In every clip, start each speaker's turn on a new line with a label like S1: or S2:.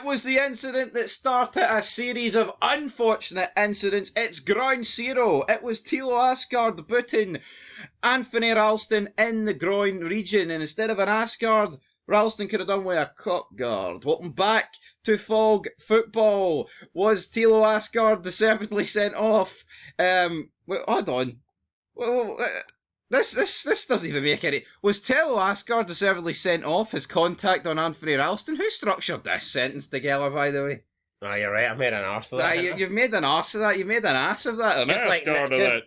S1: It was the incident that started a series of unfortunate incidents. It's ground zero. It was Thelo Aasgaard booting Anthony Ralston in the groin region, and instead of an Aasgaard, Ralston could have done with a cock guard. Welcome back to Fog Football. Was Thelo Aasgaard deservedly sent off? Wait, hold on. This doesn't even make any... Was Thelo Aasgaard deservedly sent off his contact on Anthony Ralston? Who structured this sentence together, by the way?
S2: Oh, you're right, I made an arse of that.
S1: You've made an arse of that. You made an ass of that.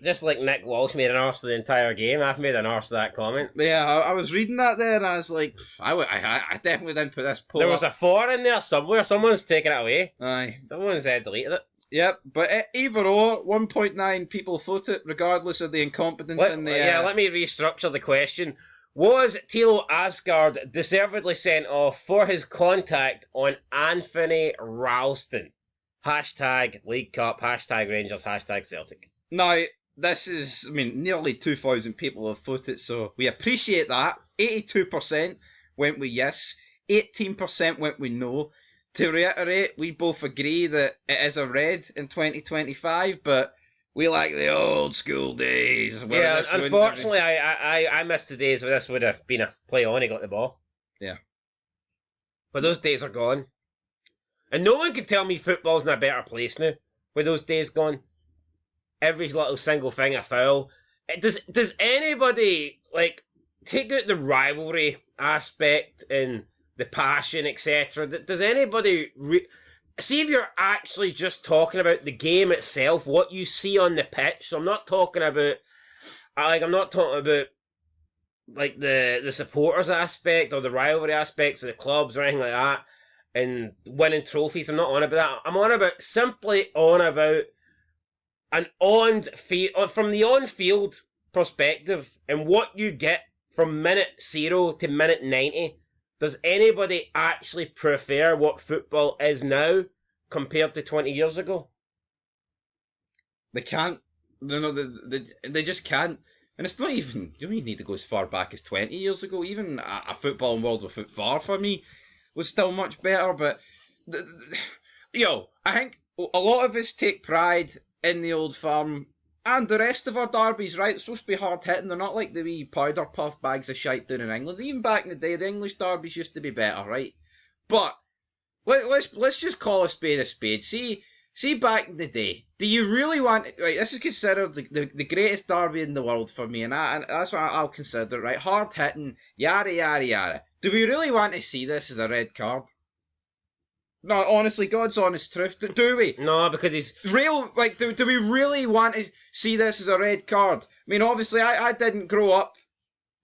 S2: Just like Nick Walsh made an arse of the entire game, I've made an arse of that comment.
S1: Yeah, I was reading that there and I was like, I definitely didn't put this poll
S2: There was a 4 in there somewhere. Someone's taken it away.
S1: Aye.
S2: Someone's deleted it.
S1: Yep, but either or, 1.9 people voted, regardless of the incompetence in the...
S2: Yeah, let me restructure the question. Was Thelo Aasgaard deservedly sent off for his contact on Anthony Ralston? Hashtag League Cup, hashtag Rangers, hashtag Celtic.
S1: Now, this is, nearly 2,000 people have voted, so we appreciate that. 82% went with yes, 18% went with no. To reiterate, we both agree that it is a red in 2025, but we like the old school days.
S2: Yeah, unfortunately, I missed the days where this would have been a play on, he got the ball.
S1: Yeah.
S2: But those days are gone. And no one can tell me football's in a better place now, with those days gone. Every little single thing a foul. Does anybody, take out the rivalry aspect and the passion, etc. Does anybody... See if you're actually just talking about the game itself, what you see on the pitch. So I'm not talking about... the supporters aspect or the rivalry aspects of the clubs or anything like that and winning trophies. I'm not on about that. Simply on about an from the on-field perspective and what you get from minute 0 to minute 90. Does anybody actually prefer what football is now compared to 20 years ago?
S1: They can't. No, they just can't. And it's not even... You don't even need to go as far back as 20 years ago. Even a football in World of Foot 4 for me was still much better. But, I think a lot of us take pride in the Old Firm and the rest of our derbies, right? It's supposed to be hard hitting. They're not like the wee powder puff bags of shite down in England. Even back in the day, the English derbies used to be better, right? But let's just call a spade a spade. See back in the day, do you really want... Right, this is considered the greatest derby in the world for me, and that's what I'll consider, right? Hard hitting, yada yada yada. Do we really want to see this as a red card? No, honestly, God's honest truth. Do we?
S2: No, because he's...
S1: Do we really want to see this as a red card? Obviously, I didn't grow up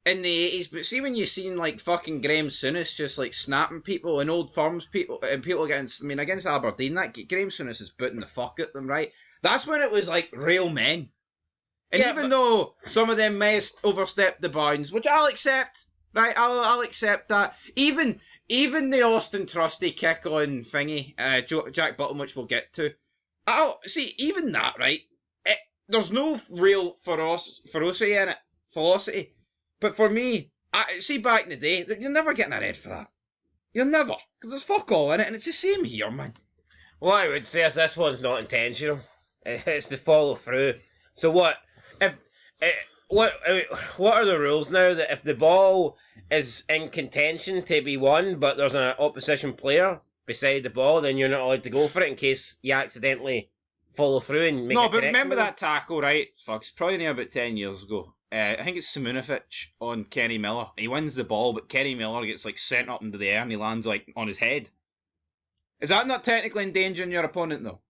S1: in the 80s, but see when you seen, fucking Graham Souness just, snapping people and Old Firms people, and people against Aberdeen, that Graham Souness is booting the fuck at them, right? That's when it was, real men. And even though some of them may have overstepped the bounds, which I'll accept, right? I'll accept that. Even the Austin Trusty kick on thingy, Jack Button, which we'll get to. Even that, right? There's no real ferocity in it. Velocity. But for me, back in the day, you're never getting a red for that. You're never. Because there's fuck all in it, and it's the same here, man.
S2: Well, I would say is this one's not intentional. It's the follow through. So what? What are the rules now that if the ball is in contention to be won, but there's an opposition player beside the ball, then you're not allowed to go for it in case you accidentally follow through and make
S1: but remember that tackle, right? Fuck, it's probably now about 10 years ago. I think it's Simunovic on Kenny Miller. He wins the ball, but Kenny Miller gets sent up into the air and he lands on his head. Is that not technically endangering your opponent though?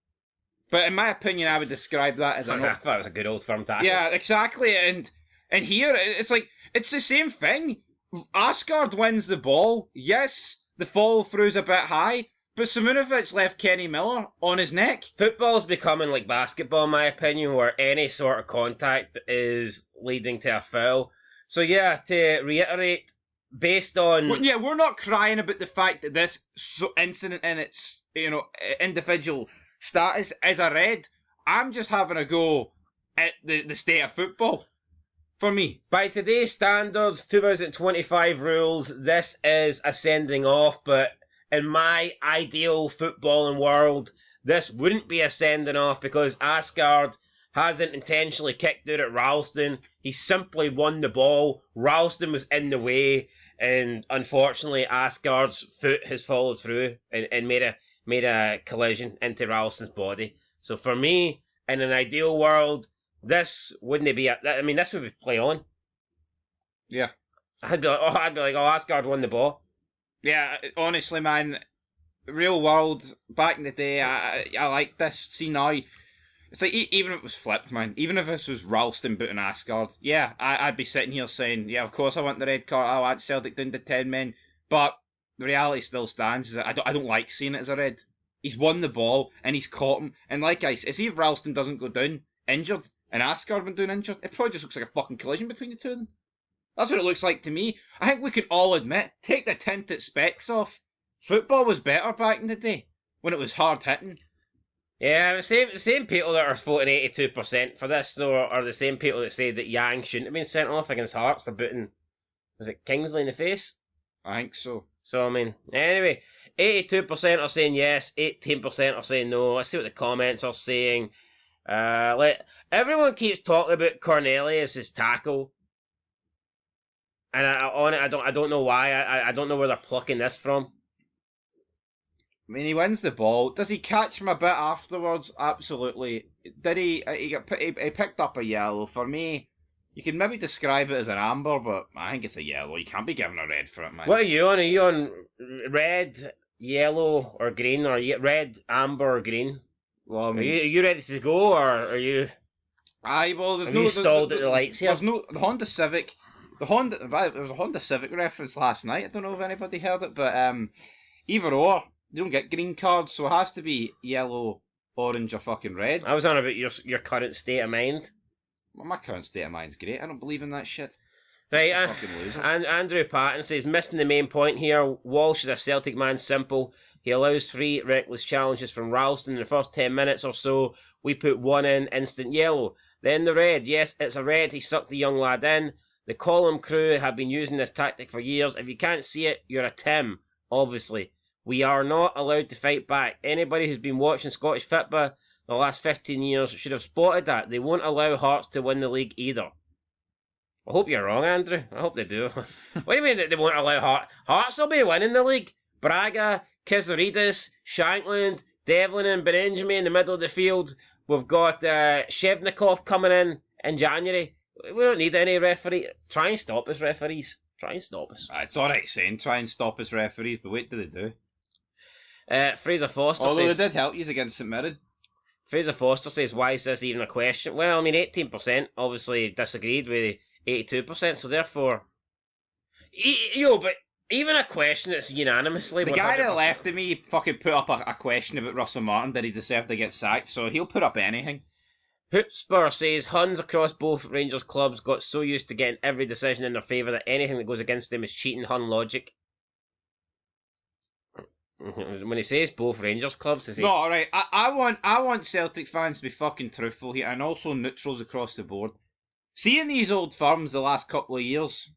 S1: But in my opinion, I would describe that as
S2: I thought it was a good old firm tackle.
S1: Yeah, exactly. And here it's the same thing. Aasgaard wins the ball. Yes, the follow through's a bit high, but Simunovic left Kenny Miller on his neck.
S2: Football's becoming like basketball, in my opinion, where any sort of contact is leading to a foul. So yeah, to reiterate, based on...
S1: we're not crying about the fact that this incident in its individual status is a red. I'm just having a go at the state of football. For me.
S2: By today's standards, 2025 rules, this is a sending off, but in my ideal footballing world, this wouldn't be a sending off because Aasgaard hasn't intentionally kicked out at Ralston. He simply won the ball. Ralston was in the way, and unfortunately, Aasgaard's foot has followed through and made a collision into Ralston's body. So for me, in an ideal world, this wouldn't be this would be play on.
S1: Yeah.
S2: I'd be like, Aasgaard won the ball.
S1: Yeah, honestly, man, real world, back in the day, I like this. See now, it's like, even if it was flipped, man, even if this was Ralston booting Aasgaard, yeah, I'd be sitting here saying, yeah, of course I want the red card, I want Celtic down to 10 men, but the reality still stands, is that I don't like seeing it as a red. He's won the ball, and he's caught him, and like I see if Ralston doesn't go down injured, and Aasgaard went down injured, it probably just looks like a fucking collision between the two of them. That's what it looks like to me. I think we can all admit, take the tinted specs off, football was better back in the day, when it was hard hitting.
S2: Yeah, the same people that are voting 82% for this, though, are the same people that say that Yang shouldn't have been sent off against Hearts for booting, was it Kingsley in the face?
S1: I think so.
S2: So, I mean, anyway, 82% are saying yes, 18% are saying no. Let's see what the comments are saying. Everyone keeps talking about Cornelius' tackle. And I don't know why. I don't know where they're plucking this from.
S1: I mean, he wins the ball. Does he catch him a bit afterwards? Absolutely. Did he? He picked up a yellow. For me, you can maybe describe it as an amber, but I think it's a yellow. You can't be given a red for it, man.
S2: What are you on? Are you on red, yellow, or green, or red, amber, or green?
S1: Well, I mean,
S2: are you ready to go, or are you?
S1: Aye, well, there's
S2: have
S1: no.
S2: You stalled at the lights here.
S1: There's no the Honda Civic. There was a Honda Civic reference last night. I don't know if anybody heard it, but either or, you don't get green cards, so it has to be yellow, orange, or fucking red.
S2: I was on about your current state of mind.
S1: Well, my current state of mind's great. I don't believe in that shit.
S2: Right, and Andrew Patton says, missing the main point here, Walsh is a Celtic man, simple. He allows 3 reckless challenges from Ralston in the first 10 minutes or so. We put 1 in, instant yellow. Then the red, yes, it's a red, he sucked the young lad in. The column crew have been using this tactic for years. If you can't see it, you're a Tim, obviously. We are not allowed to fight back. Anybody who's been watching Scottish football the last 15 years should have spotted that. They won't allow Hearts to win the league either. I hope you're wrong, Andrew. I hope they do. What do you mean that they won't allow Hearts? Hearts will be winning the league. Braga, Kizaridis, Shankland, Devlin and Benjamin in the middle of the field. We've got Shevnikov coming in January. We don't need any referee. Try and stop us, referees. Try and stop us.
S1: It's alright saying try and stop us, referees, but what do they do?
S2: Fraser Foster
S1: Although
S2: says...
S1: they did help you against St Mirren.
S2: Fraser Foster says, why is this even a question? Well, I mean, 18% obviously disagreed with 82%, so therefore... but even a question that's unanimously...
S1: The
S2: 100%.
S1: guy that left of me fucking put up a question about Russell Martin. Did he deserve to get sacked? So he'll put up anything.
S2: Hoopspur says, Huns across both Rangers clubs got so used to getting every decision in their favour that anything that goes against them is cheating Hun logic. When he says both Rangers clubs, is he...
S1: No, alright, I want Celtic fans to be fucking truthful here, and also neutrals across the board. Seeing these old firms the last couple of years,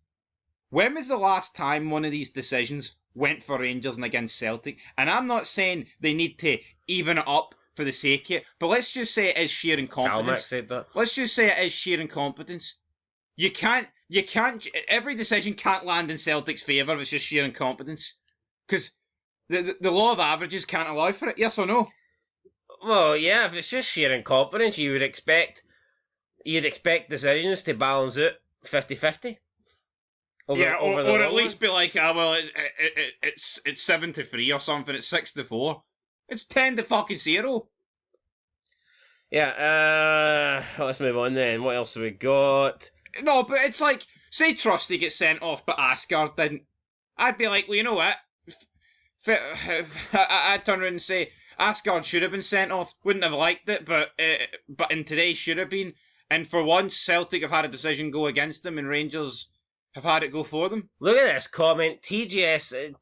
S1: when was the last time one of these decisions went for Rangers and against Celtic? And I'm not saying they need to even it up for the sake of it, but let's just say it is sheer incompetence.
S2: Said that.
S1: Let's just say it is sheer incompetence. You can't, every decision can't land in Celtic's favour if it's just sheer incompetence. Because the law of averages can't allow for it, yes or no?
S2: Well, yeah, if it's just sheer incompetence, you'd expect decisions to balance out 50-50. Or
S1: at least be like, it's 7-3 or something, it's 6-4. It's 10-0.
S2: Yeah, let's move on then. What else have we got?
S1: No, but it's like, say Trusty gets sent off, but Aasgaard didn't. I'd be like, well, you know what? I'd turn around and say, Aasgaard should have been sent off. Wouldn't have liked it, but in today should have been. And for once, Celtic have had a decision go against them, and Rangers have had it go for them.
S2: Look at this comment. TGS,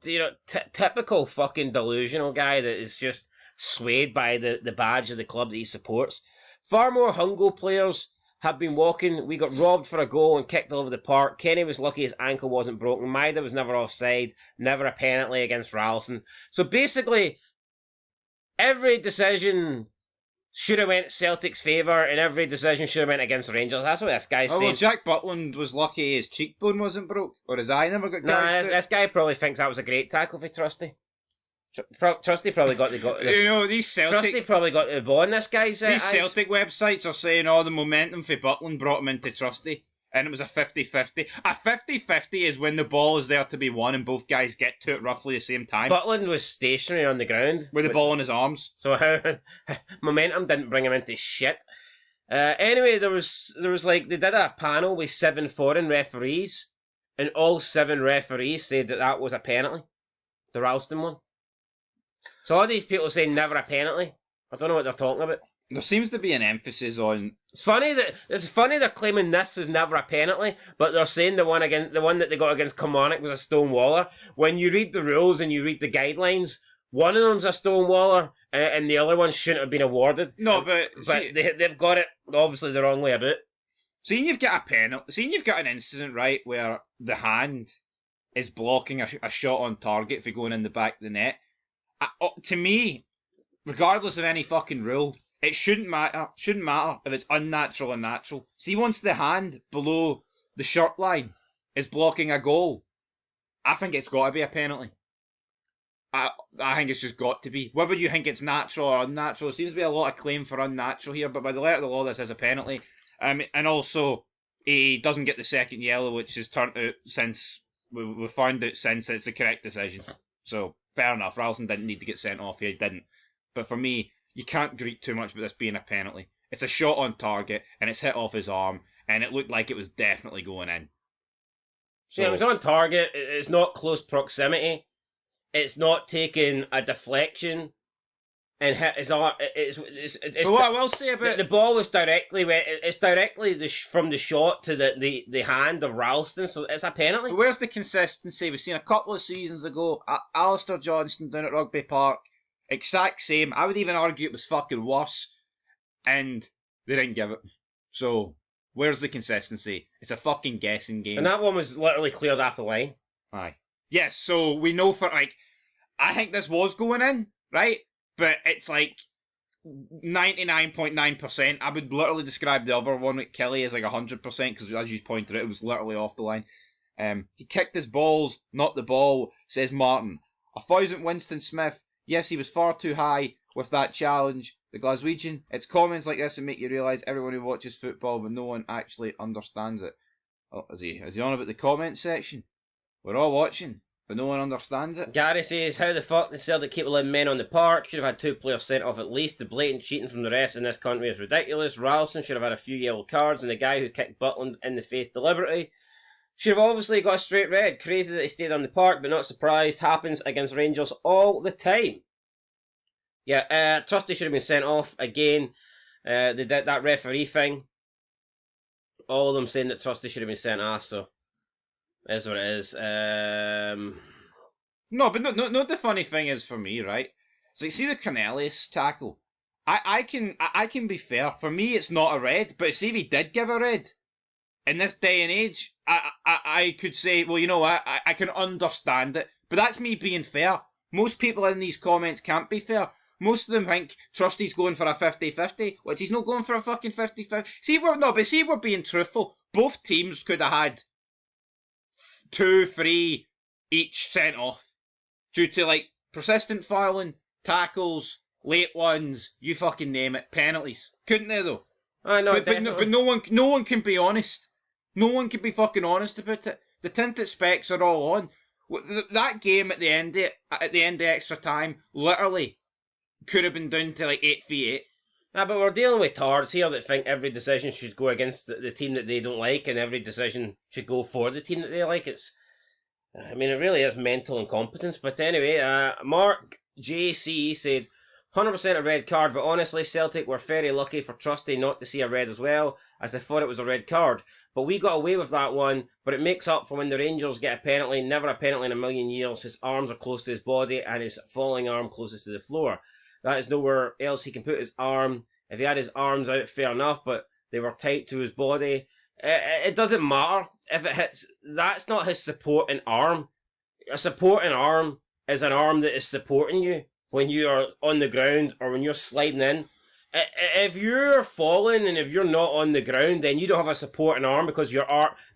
S2: typical fucking delusional guy that is just swayed by the badge of the club that he supports. Far more Hungo players had been walking. We got robbed for a goal and kicked all over the park. Kenny was lucky his ankle wasn't broken. Maida was never offside. Never a penalty against Ralston. So basically, every decision should have went Celtic's favour, and every decision should have went against Rangers. That's what this guy's saying.
S1: Well, Jack Butland was lucky his cheekbone wasn't broke, or his eye never got
S2: Nah,
S1: gashed.
S2: this guy probably thinks that was a great tackle for Trusty. Trusty probably got the
S1: These Celtic...
S2: Trusty probably got the ball in this guy's
S1: These
S2: eyes.
S1: Celtic websites are saying, the momentum for Butland brought him into Trusty. And it was a 50-50. A 50-50 is when the ball is there to be won and both guys get to it roughly the same time.
S2: Butland was stationary on the ground.
S1: With the ball in his arms.
S2: So momentum didn't bring him into shit. Anyway, there was they did a panel with 7 foreign referees, and all 7 referees said that was a penalty. The Ralston one. So all these people saying never a penalty. I don't know what they're talking about.
S1: There seems to be an emphasis on...
S2: It's funny they're claiming this is never a penalty, but they're saying the one that they got against Kilmarnock was a stonewaller. When you read the rules and you read the guidelines, one of them's a stonewaller and the other one shouldn't have been awarded.
S1: No, but
S2: they've got it obviously the wrong way about.
S1: Seeing you've got a penalty, seeing you've got an incident, right, where the hand is blocking a shot on target for going in the back of the net, to me, regardless of any fucking rule, it shouldn't matter. Shouldn't matter if it's unnatural or natural. See, once the hand below the shirt line is blocking a goal, I think it's got to be a penalty. I think it's just got to be. Whether you think it's natural or unnatural, there seems to be a lot of claim for unnatural here, but by the letter of the law, this is a penalty. And also, he doesn't get the second yellow, which has turned out since we found out since it's the correct decision. So fair enough. Ralston didn't need to get sent off here. He didn't. But for me, you can't greet too much about this being a penalty. It's a shot on target, and it's hit off his arm, and it looked like it was definitely going in.
S2: So, yeah, it was on target. It's not close proximity. It's not taking a deflection and hit his arm. But
S1: what I will say about...
S2: The ball was directly... It's directly from the shot to the hand of Ralston, so it's a penalty.
S1: But where's the consistency? We've seen a couple of seasons ago, Alistair Johnston down at Rugby Park, exact same. I would even argue it was fucking worse. And they didn't give it. So, where's the consistency? It's a fucking guessing game.
S2: And that one was literally cleared off the line.
S1: Aye. Yes, so we know for, I think this was going in, right? But it's 99.9%. I would literally describe the other one with Kelly as 100%, because as you pointed out, it was literally off the line. He kicked his balls, not the ball, says Martin. 1,000 Winston Smith. Yes, he was far too high with that challenge. The Glaswegian. It's comments like this that make you realise everyone who watches football, but no one actually understands it. Oh, is he on about the comment section? We're all watching, but no one understands it.
S2: Gary says, how the fuck did Celtic keep 11 men on the park? Should have had 2 players sent off at least. The blatant cheating from the refs in this country is ridiculous. Ralston should have had a few yellow cards, and the guy who kicked Butland in the face deliberately should have obviously got a straight red. Crazy that he stayed on the park, but not surprised. Happens against Rangers all the time. Yeah, Trusty should have been sent off again. They did that referee thing. All of them saying that Trusty should have been sent off, so that's what it is.
S1: No, but no. The funny thing is for me, right? It's see the Cornelius tackle. I can be fair. For me, it's not a red. But see if he did give a red, in this day and age, I could say, well, you know what? I can understand it. But that's me being fair. Most people in these comments can't be fair. Most of them think Trusty's going for a 50-50, which he's not going for a fucking 50-50. See, we're being truthful. Both teams could have had 2, 3 each sent off due to persistent fouling, tackles, late ones, you fucking name it, penalties. Couldn't they though?
S2: I know,
S1: but no one can be honest. No one can be fucking honest about it. The tinted specs are all on. That game at the end of extra time, literally could have been down to 8v8.
S2: Nah, but we're dealing with tards here that think every decision should go against the team that they don't like, and every decision should go for the team that they like. It really is mental incompetence. But anyway, Mark JC said, 100% a red card, but honestly, Celtic were very lucky for Trusty not to see a red as well, as they thought it was a red card. But we got away with that one, but it makes up for when the Rangers get a penalty. Never a penalty in a million years. His arms are close to his body, and his falling arm closest to the floor. That is nowhere else he can put his arm. If he had his arms out, fair enough, but They were tight to his body. It doesn't matter if it hits. That's not his supporting arm. A supporting arm is an arm that is supporting you when you are on the ground or when you're sliding in. If you're falling and if you're not on the ground, then you don't have a supporting arm because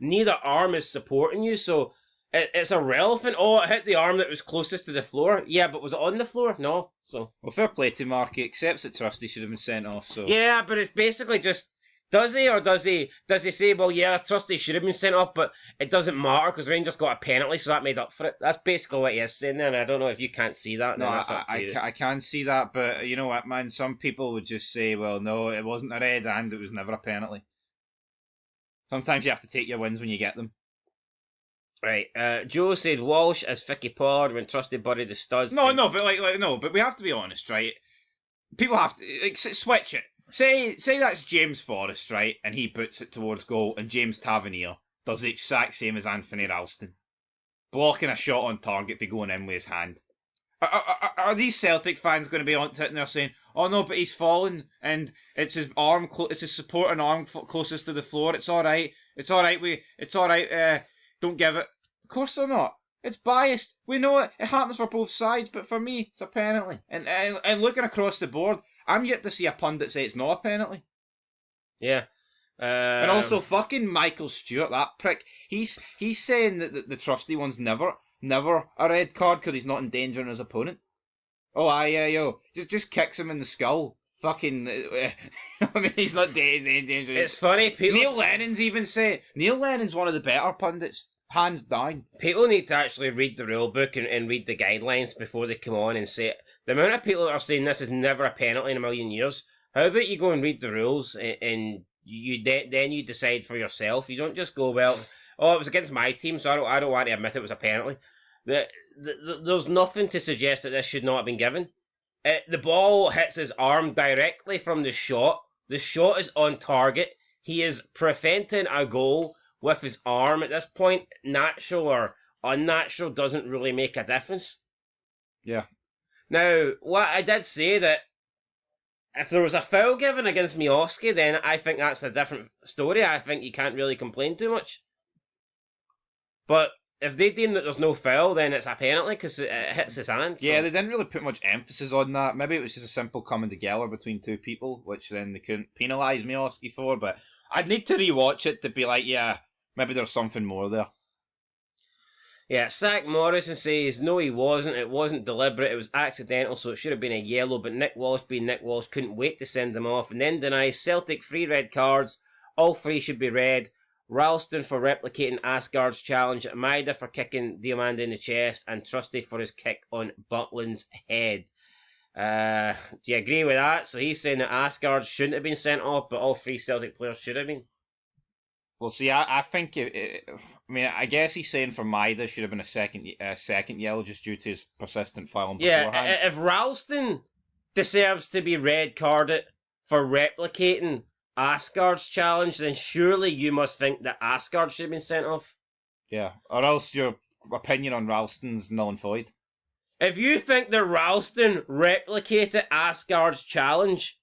S2: neither arm is supporting you. So it's irrelevant. Oh, it hit the arm that was closest to the floor. Yeah, but was it on the floor? No. So
S1: Well, fair play to Mark. He accepts that Trusty should have been sent off. So
S2: yeah, but it's basically just. Does he or does he say, well, yeah, Trusty should have been sent off, but it doesn't matter because Rangers got a penalty, so that made up for it. That's basically what he is saying there, and I don't know if you can't see that.
S1: No, I can see that, but you know what, man? Some people would just say, well, no, it wasn't a red and it was never a penalty. Sometimes you have to take your wins when you get them.
S2: Right, Joe said Walsh as Vicky Pollard when Trusty buried the studs.
S1: No, but we have to be honest, right? People have to switch it. Say that's James Forrest, right, and he puts it towards goal, and James Tavernier does the exact same as Anthony Ralston, blocking a shot on target for going in with his hand. Are these Celtic fans going to be on sitting there saying, "Oh no, but he's fallen and it's his arm, it's his supporting arm closest to the floor. It's all right. It's all right. Don't give it." Of course they're not. It's biased. We know it. It happens for both sides, but for me, it's a penalty. And looking across the board, I'm yet to see a pundit say it's not a penalty.
S2: Yeah.
S1: And also, fucking Michael Stewart, that prick. He's saying that the Trusty one's never a red card because he's not endangering his opponent. Oh, yo, just kicks him in the skull. Fucking, I mean, he's not endangering.
S2: It's funny.
S1: Neil Lennon's even saying. Neil Lennon's one of the better pundits. Hands down.
S2: People need to actually read the rule book and read the guidelines before they come on and say it. The amount of people that are saying this is never a penalty in a million years. How about you go and read the rules and then you decide for yourself. You don't just go, well, oh, it was against my team, so I don't want to admit it was a penalty. There's nothing to suggest that this should not have been given. The ball hits his arm directly from the shot. The shot is on target. He is preventing a goal with his arm. At this point, natural or unnatural doesn't really make a difference.
S1: Yeah.
S2: Now, what I did say that if there was a foul given against Miovski, then I think that's a different story. I think you can't really complain too much. But if they deem that there's no foul, then it's a penalty because it hits his hand. So.
S1: Yeah, they didn't really put much emphasis on that. Maybe it was just a simple coming together between two people, which then they couldn't penalise Miovski for. But I'd need to rewatch it to be like, yeah, maybe there's something more there.
S2: Yeah, Zach Morrison says, no, he wasn't. It wasn't deliberate. It was accidental, so it should have been a yellow. But Nick Walsh, being Nick Walsh, couldn't wait to send them off. And then denies Celtic 3 red cards. All 3 should be red. Ralston for replicating Aasgaard's challenge. Maida for kicking Diamanda in the chest. And Trusty for his kick on Butland's head. Do you agree with that? So he's saying that Aasgaard shouldn't have been sent off, but all 3 Celtic players should have been.
S1: Well, see, I think I guess he's saying for Maida should have been a second yellow just due to his persistent fouling beforehand.
S2: Yeah, if Ralston deserves to be red carded for replicating Aasgaard's challenge, then surely you must think that Aasgaard should have been sent off.
S1: Yeah, or else your opinion on Ralston's null and void.
S2: If you think that Ralston replicated Aasgaard's challenge,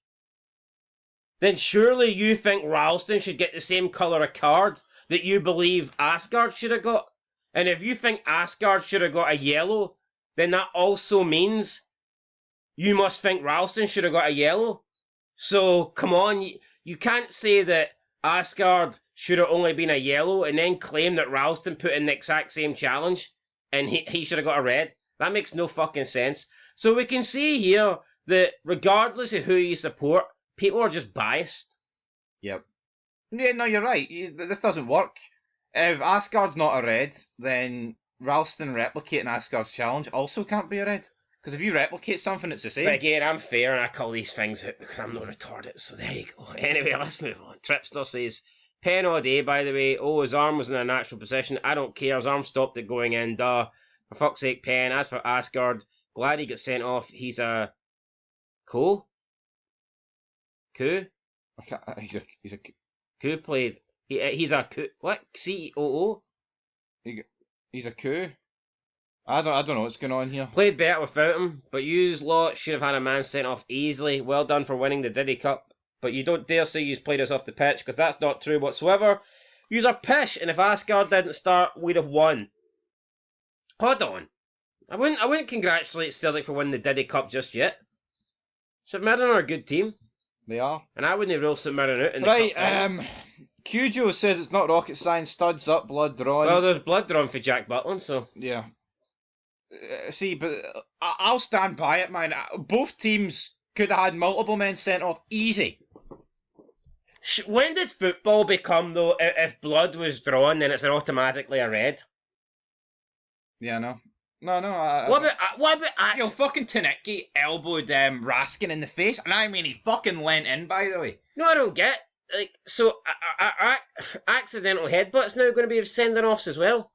S2: then surely you think Ralston should get the same colour of card that you believe Aasgaard should have got. And if you think Aasgaard should have got a yellow, then that also means you must think Ralston should have got a yellow. So, come on, you can't say that Aasgaard should have only been a yellow and then claim that Ralston put in the exact same challenge and he should have got a red. That makes no fucking sense. So we can see here that regardless of who you support, people are just biased.
S1: Yep. Yeah, no, you're right. This doesn't work. If Aasgaard's not a red, then Ralston replicating Aasgaard's challenge also can't be a red. Because if you replicate something, it's the same.
S2: But again, I'm fair and I call these things out because I'm not retarded, so there you go. Anyway, let's move on. Tripster says, pen all day, by the way. Oh, his arm was in a natural position. I don't care. His arm stopped it going in. Duh. For fuck's sake, pen. As for Aasgaard, glad he got sent off. He's a... Cool? Coup?
S1: He's a
S2: Coup played. He's a coup. What? COO?
S1: He's a coup. I don't know what's going on here.
S2: Played better without him, but yous lot should have had a man sent off easily. Well done for winning the Diddy Cup. But you don't dare say you've played us off the pitch, because that's not true whatsoever. Yous are pish, and if Aasgaard didn't start, we'd have won. Hold on. I wouldn't congratulate Celtic for winning the Diddy Cup just yet. St Mirren are a good team.
S1: They are.
S2: And I wouldn't rule St Mirren out in the
S1: Right,
S2: cup.
S1: Cujo says it's not rocket science, studs up, blood drawn.
S2: Well, there's blood drawn for Jack Butland, so...
S1: Yeah. See, but I'll stand by it, man. Both teams could have had multiple men sent off easy.
S2: When did football become, though, if blood was drawn, then it's automatically a red?
S1: Yeah, no. No.
S2: What about
S1: You know, fucking Tanicki elbowed Raskin in the face, and I mean, he fucking leant in, by the way.
S2: No, I don't get. Like, so, accidental headbutts now going to be sending offs as well?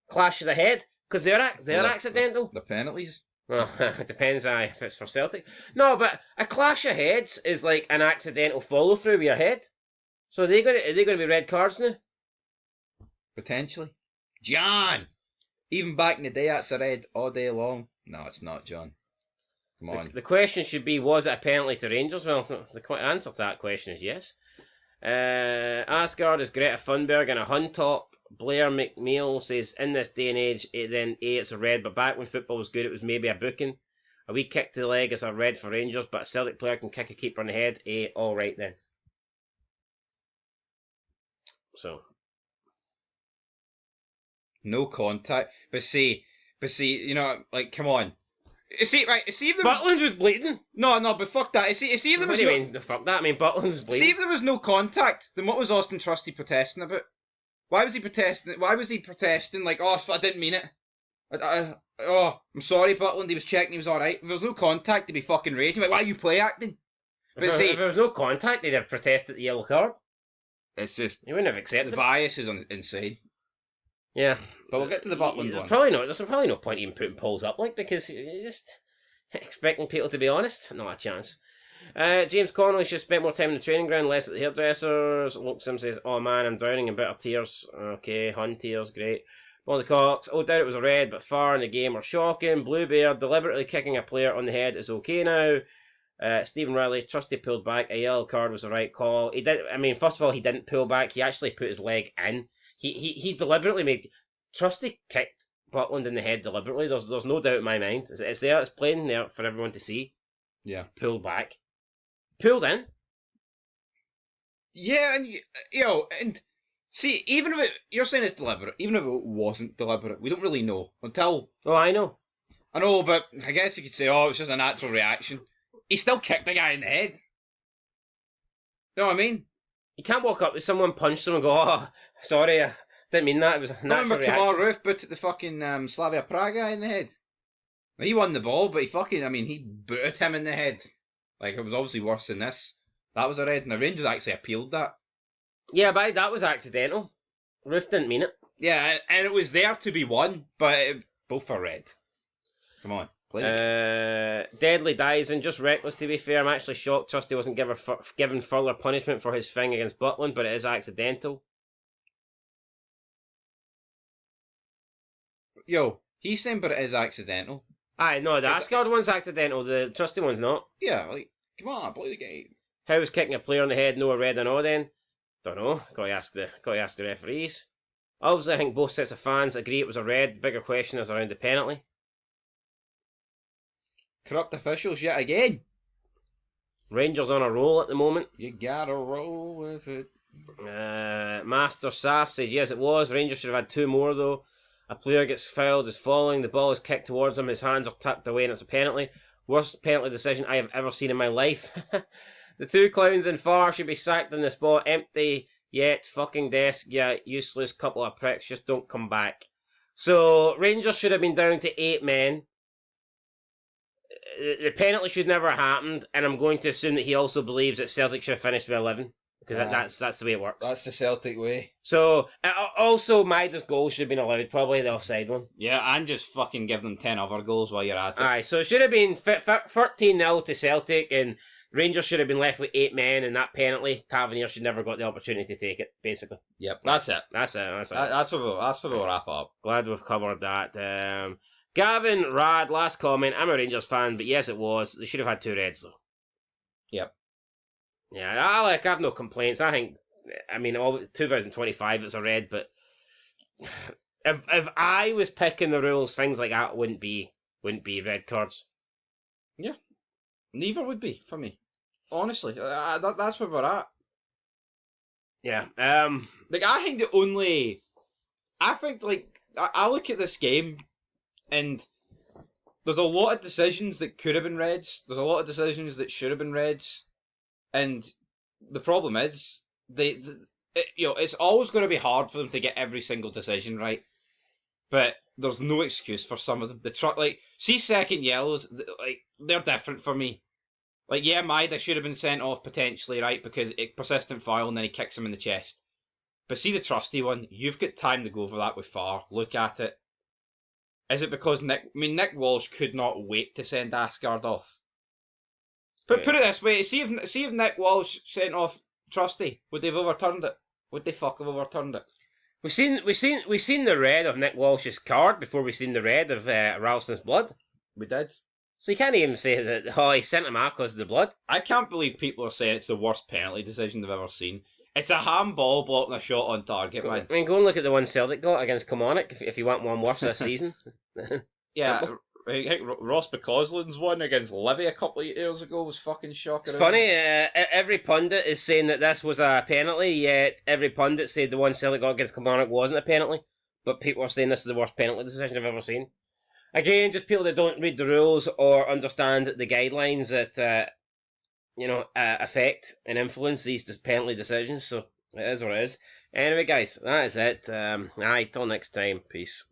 S2: Clash of the head? Because they're accidental?
S1: The penalties?
S2: Well, it depends if it's for Celtic. No, but a clash of heads is like an accidental follow through with your head. So are they going to be red cards now?
S1: Potentially. John! Even back in the day, that's a red all day long. No, it's not, John. Come on.
S2: The question should be, was it a penalty to Rangers? Well, the answer to that question is yes. Aasgaard is Greta Thunberg and a Huntop. Blair McNeil says, in this day and age, it's a red, but back when football was good, it was maybe a booking. A wee kick to the leg is a red for Rangers, but a Celtic player can kick a keeper in the head. Alright then. So.
S1: No contact. But see, you know, like, come on. See if there was...
S2: Butland was bleeding.
S1: No, but fuck that. See if there was
S2: What do you mean? Fuck that. I mean, Butland was bleeding.
S1: See if there was no contact, then what was Austin Trusty protesting about? Why was he protesting like, oh, I didn't mean it. I'm sorry, Butland, he was checking he was alright. If there was no contact, he'd be fucking raging. Like, why are you play acting? But
S2: if there was no contact, they'd have protested the yellow card.
S1: It's just...
S2: He wouldn't have accepted
S1: the bias is insane.
S2: Yeah.
S1: But we'll get to the Butland
S2: There's
S1: one.
S2: probably no point even putting polls up, like, because you're just expecting people to be honest. Not a chance. James Connolly should spend more time in the training ground, less at the hairdressers. Luke Sim says, oh man, I'm drowning in bitter tears. Okay, Hun tears, great. Bonnie Cox, oh doubt it was a red, but far in the game are shocking. Bluebeard, deliberately kicking a player on the head is okay now. Stephen Riley, Trusty pulled back, a yellow card was the right call. First of all, he didn't pull back, he actually put his leg in. He deliberately made... Trusty kicked Butland in the head deliberately, there's no doubt in my mind. It's there, it's plain there for everyone to see.
S1: Yeah.
S2: Pulled back. Pulled in.
S1: Yeah, and and see, even if you're saying it's deliberate, even if it wasn't deliberate, we don't really know until.
S2: Oh, I know.
S1: I know, but I guess you could say, oh, it's just a natural reaction. He still kicked the guy in the head. You know what I mean?
S2: You can't walk up to someone, punch them, and go, oh, sorry, I didn't mean that. It was a natural reaction.
S1: Remember Kamar Roof booted the fucking Slavia Prague guy in the head. He won the ball, but he booted him in the head. Like, it was obviously worse than this. That was a red, and the Rangers actually appealed that.
S2: Yeah, but that was accidental. Roof didn't mean it.
S1: Yeah, and it was there to be won, but both are red. Come on.
S2: Deadly dies and just reckless, to be fair. I'm actually shocked Trusty wasn't given further punishment for his thing against Butland, but it is accidental.
S1: Yo, he's saying but it is accidental.
S2: Aye, no, the Aasgaard one's accidental, the Trusty one's not.
S1: Yeah, like, come on, play the game.
S2: How was kicking a player on the head no a red or no then? Don't know, gotta ask the referees. Obviously I think both sets of fans agree it was a red. The bigger question is around the penalty.
S1: Corrupt officials yet again.
S2: Rangers on a roll at the moment.
S1: You gotta roll with it.
S2: Master Saf said yes it was. Rangers should have had two more though. A player gets fouled, is falling, the ball is kicked towards him, his hands are tucked away and it's a penalty. Worst penalty decision I have ever seen in my life. The two clowns in far should be sacked on the spot. Empty yet fucking desk. Yeah, useless couple of pricks, just don't come back. So Rangers should have been down to 8 men. The penalty should never have happened, and I'm going to assume that he also believes that Celtic should have finished with 11. Because that's the way it works.
S1: That's the Celtic way.
S2: So, also, Maida's goal should have been allowed, probably the offside one.
S1: Yeah, and just fucking give them 10 other goals while you're at it.
S2: Aye, so it should have been 13-0 to Celtic, and Rangers should have been left with 8 men, and that penalty, Tavernier should never got the opportunity to take it, basically.
S1: Yep, that's it.
S2: That's it.
S1: That's where we'll wrap up.
S2: Glad we've covered that. Gavin, Rad, last comment. I'm a Rangers fan, but yes, it was. They should have had 2 reds, though.
S1: Yep.
S2: Yeah, I have no complaints. I think, I mean, 2025 it's a red, but if I was picking the rules, things like that wouldn't be red cards.
S1: Yeah, neither would be for me. Honestly, that's where we're at.
S2: Yeah.
S1: Like, I think I look at this game, and there's a lot of decisions that could have been reds. There's a lot of decisions that should have been reds, and the problem is it's always going to be hard for them to get every single decision right. But there's no excuse for some of them. See second yellows, like they're different for me. Like, yeah, Maida should have been sent off potentially, right? Because it persistent foul and then he kicks him in the chest. But see the trusty one, you've got time to go over that with VAR. Look at it. Is it because Nick Walsh could not wait to send Aasgaard off? But put it this way, see if Nick Walsh sent off Trusty, would they have overturned it? Would they fuck have overturned it?
S2: We seen the red of Nick Walsh's card before we seen the red of Ralston's blood.
S1: We did.
S2: So you can't even say that, he sent him out because of the blood.
S1: I can't believe people are saying it's the worst penalty decision they've ever seen. It's a handball blocking a shot on target, man.
S2: I mean, go and look at the one Celtic got against Kilmarnock if you want one worse this season.
S1: Yeah, I think Ross McCausland's one against Livy a couple of years ago was fucking shocking.
S2: It's funny, every pundit is saying that this was a penalty, yet every pundit said the one Celtic got against Kilmarnock wasn't a penalty, but people are saying this is the worst penalty decision I've ever seen. Again, just people that don't read the rules or understand the guidelines that, affect and influence these penalty decisions, so it is what it is. Anyway, guys, that is it. Till next time. Peace.